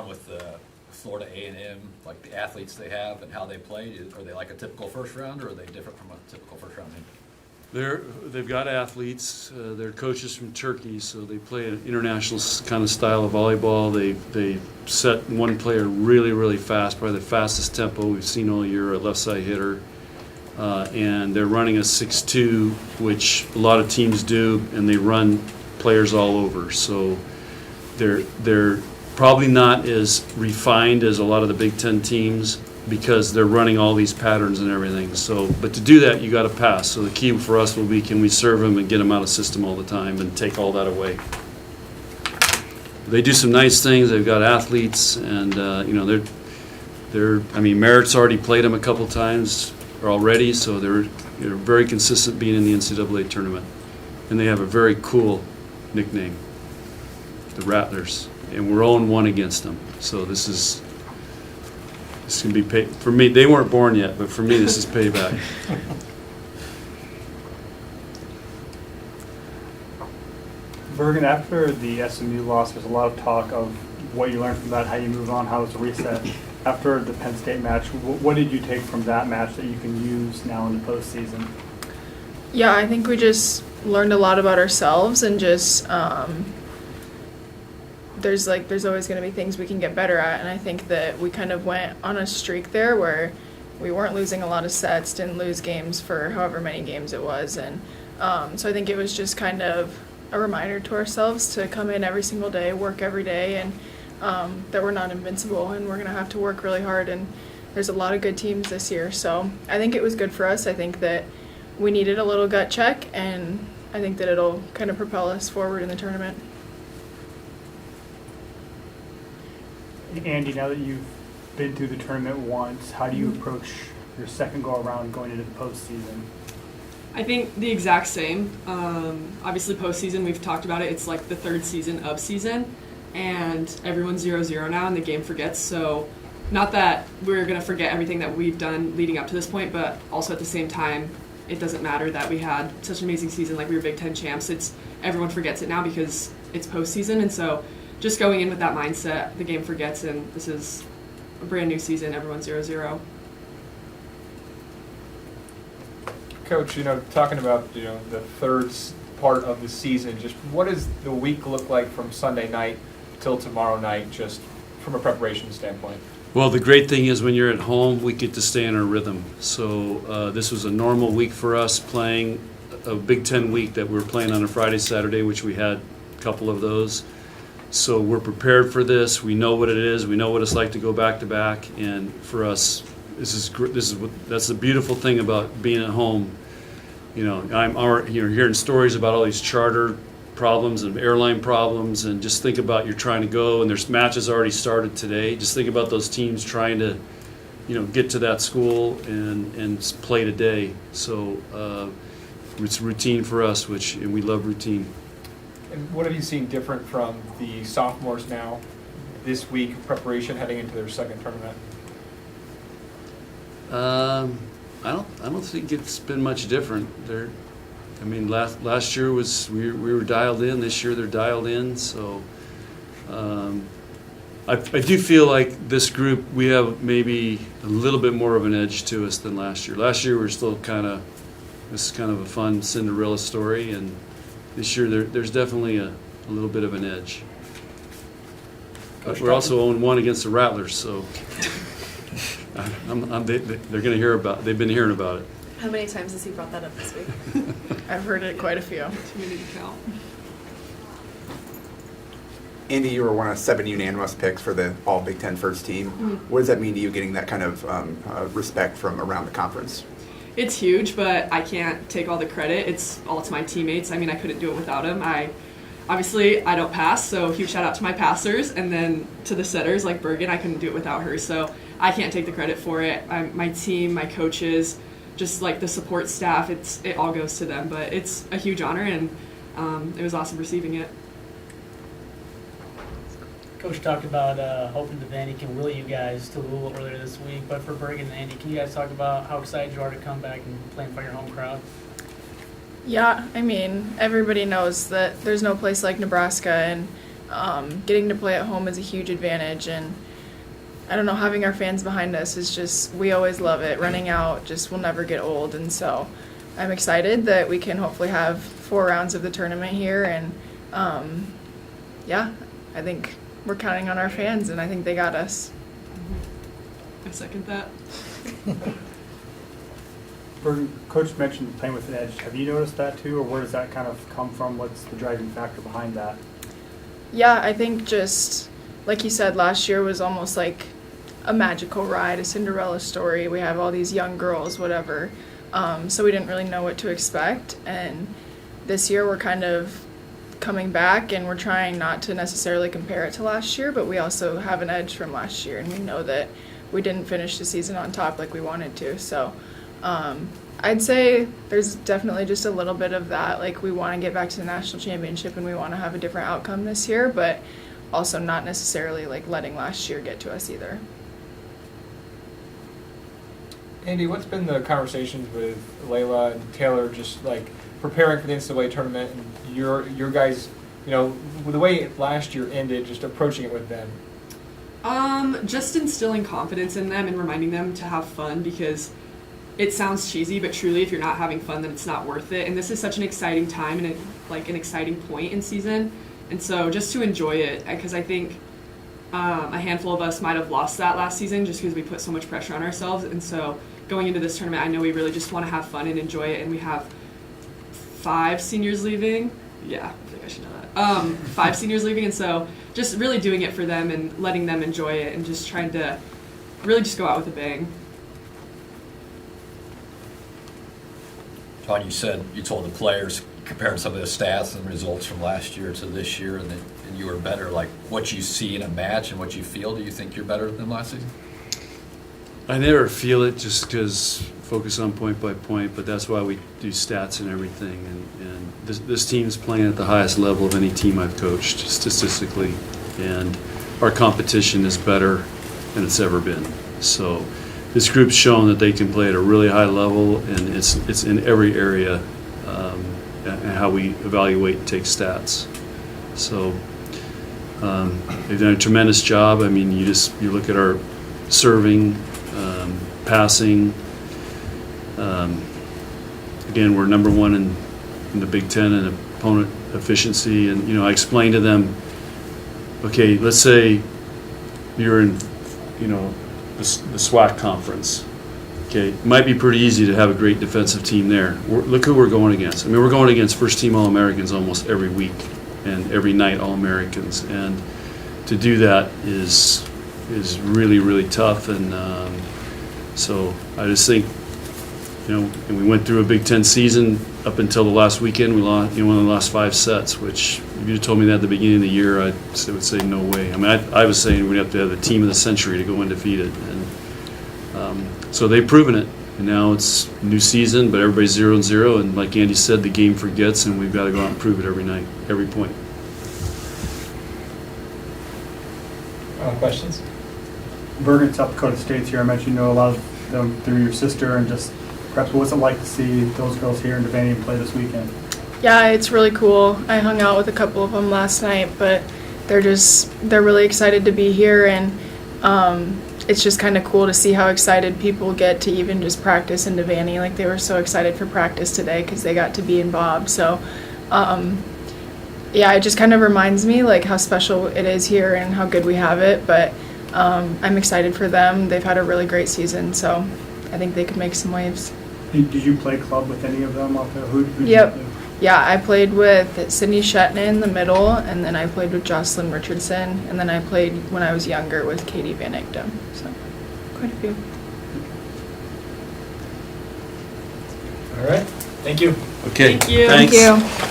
with the Florida A&M, like the athletes they have and how they play, are they like a typical first round, or are they different from a typical first round team? They've got athletes. They're coaches from Turkey, so they play an international kind of style of volleyball. They set one player really, really fast, probably the fastest tempo we've seen all year, a left side hitter. And they're running a 6-2, which a lot of teams do, and they run players all over. So they're probably not as refined as a lot of the Big Ten teams, because they're running all these patterns and everything. So, but to do that, you got to pass. So the key for us will be, can we serve them and get them out of system all the time and take all that away? They do some nice things. They've got athletes, and Merritt's already played them a couple times already, so they're very consistent being in the NCAA tournament, and they have a very cool nickname, the Rattlers, and we're 0-1 against them. So this is going to be pay for me. They weren't born yet, but for me, this is payback. Bergen, after the SMU loss, there's a lot of talk of what you learned from that, how you move on, how it's a reset. After the Penn State match, what did you take from that match that you can use now in the postseason? Yeah, I think we just learned a lot about ourselves, and just there's always going to be things we can get better at, and I think that we kind of went on a streak there where we weren't losing a lot of sets, didn't lose games for however many games it was, and so I think it was just kind of a reminder to ourselves to come in every single day, work every day, and that we're not invincible, and we're going to have to work really hard, and there's a lot of good teams this year. So I think it was good for us. I think that we needed a little gut check, and I think that it'll kind of propel us forward in the tournament. Andy, now that you've been through the tournament once, how do you approach your second go-around going into the postseason? I think the exact same. Obviously, postseason, we've talked about it. It's like the third season of season, and everyone's 0-0 now, and the game forgets. So not that we're going to forget everything that we've done leading up to this point, but also at the same time, it doesn't matter that we had such an amazing season, like we were Big Ten champs. Everyone forgets it now because it's postseason, and so just going in with that mindset, the game forgets, and this is a brand new season. Everyone's 0-0. Coach, talking about the third part of the season, just what does the week look like from Sunday night till tomorrow night, just from a preparation standpoint? Well, the great thing is when you're at home, we get to stay in our rhythm. So this was a normal week for us, playing a Big Ten week that we were playing on a Friday, Saturday, which we had a couple of those. So we're prepared for this. We know what it is. We know what it's like to go back to back. And for us, that's the beautiful thing about being at home. I'm hearing stories about all these charter problems and airline problems, and just think about you're trying to go, and there's matches already started today. Just think about those teams trying to, get to that school and play today. So it's routine for us, and we love routine. And what have you seen different from the sophomores now this week of preparation heading into their second tournament? I don't think it's been much different. Last year we were dialed in. This year they're dialed in. So I do feel like this group, we have maybe a little bit more of an edge to us than last year. Last year we were still this is kind of a fun Cinderella story, and this year there's definitely a little bit of an edge. But we're also 0-1 against the Rattlers, so they're going to hear about. They've been hearing about it. How many times has he brought that up this week? I've heard it quite a few. Too many to count. Andy, you were one of 7 unanimous picks for the All Big Ten first team. Mm-hmm. What does that mean to you, getting that kind of respect from around the conference? It's huge, but I can't take all the credit. It's all to my teammates. I couldn't do it without them. Obviously, I don't pass, so huge shout out to my passers, and then to the setters like Bergen. I couldn't do it without her, so I can't take the credit for it. My team, my coaches, just like the support staff, it all goes to them. But it's a huge honor, and it was awesome receiving it. Coach talked about hoping that Vandy can will you guys to Louisville earlier this week. But for Bergen and Andy, can you guys talk about how excited you are to come back and play in front of your home crowd? Yeah, everybody knows that there's no place like Nebraska, and getting to play at home is a huge advantage, and I don't know, having our fans behind us is just, we always love it. Running out just will never get old, and so I'm excited that we can hopefully have 4 rounds of the tournament here, and yeah, I think we're counting on our fans, and I think they got us. I second that. Coach mentioned playing with an edge. Have you noticed that too, or where does that kind of come from? What's the driving factor behind that? Yeah, I think just like you said, last year was almost like a magical ride, a Cinderella story. We have all these young girls, whatever. So we didn't really know what to expect. And this year we're kind of coming back, and we're trying not to necessarily compare it to last year, but we also have an edge from last year, and we know that we didn't finish the season on top like we wanted to. So I'd say there's definitely just a little bit of that. Like, we want to get back to the national championship, and we want to have a different outcome this year, but also not necessarily like letting last year get to us either. Andy, what's been the conversations with Layla and Taylor, just like preparing for the NCAA tournament, and your guys, you know, with the way last year ended, just approaching it with them? Just instilling confidence in them and reminding them to have fun, because it sounds cheesy, but truly, if you're not having fun, then it's not worth it. And this is such an exciting time and an exciting point in season. And so just to enjoy it, because I think a handful of us might have lost that last season just because we put so much pressure on ourselves. And so going into this tournament, I know we really just want to have fun and enjoy it. And we have 5 seniors leaving. Yeah, I think I should know that. 5 seniors leaving. And so just really doing it for them and letting them enjoy it, and just trying to really just go out with a bang. John, you told the players, comparing some of the stats and results from last year to this year, and you were better. Like, what you see in a match and what you feel, do you think you're better than last season? I never feel it, just because focus on point by point, but that's why we do stats and everything. And this team's playing at the highest level of any team I've coached statistically, and our competition is better than it's ever been. So this group's shown that they can play at a really high level, and it's in every area, and how we evaluate and take stats. So they've done a tremendous job. I mean, you look at our serving, passing. Again, we're number 1 in the Big Ten in opponent efficiency. And, you know, I explained to them, okay, let's say you're in, you know, the SWAC conference. Okay, it might be pretty easy to have a great defensive team there. Look who we're going against. I mean, we're going against first-team All-Americans almost every week, and every night All-Americans. And to do that is really, really tough. And so I just think, you know, and we went through a Big Ten season up until the last weekend. We lost, you know, only lost 5 sets, which if you had told me that at the beginning of the year, I would say no way. I mean, I was saying we'd have to have the team of the century to go undefeated. And so they've proven it. And now it's new season, but everybody's 0-0. And like Andy said, the game forgets, and we've got to go out and prove it every night, every point. Questions? Bergen, South Dakota State's here. I mentioned you know a lot of them through your sister, and just perhaps what's it like to see those girls here in Devaney play this weekend? Yeah, it's really cool. I hung out with a couple of them last night, but they're really excited to be here, and it's just kind of cool to see how excited people get to even just practice in Devaney. Like, they were so excited for practice today because they got to be in Bob. So yeah, it just kind of reminds me like how special it is here and how good we have it. But I'm excited for them. They've had a really great season, so I think they could make some waves. Did you play club with any of them out there? Who Yep. Yeah, I played with Sydney Shetna in the middle, and then I played with Jocelyn Richardson, and then I played when I was younger with Katie Van Egdom. So quite a few. All right. Thank you. Okay, Thank you. thanks. Thank you.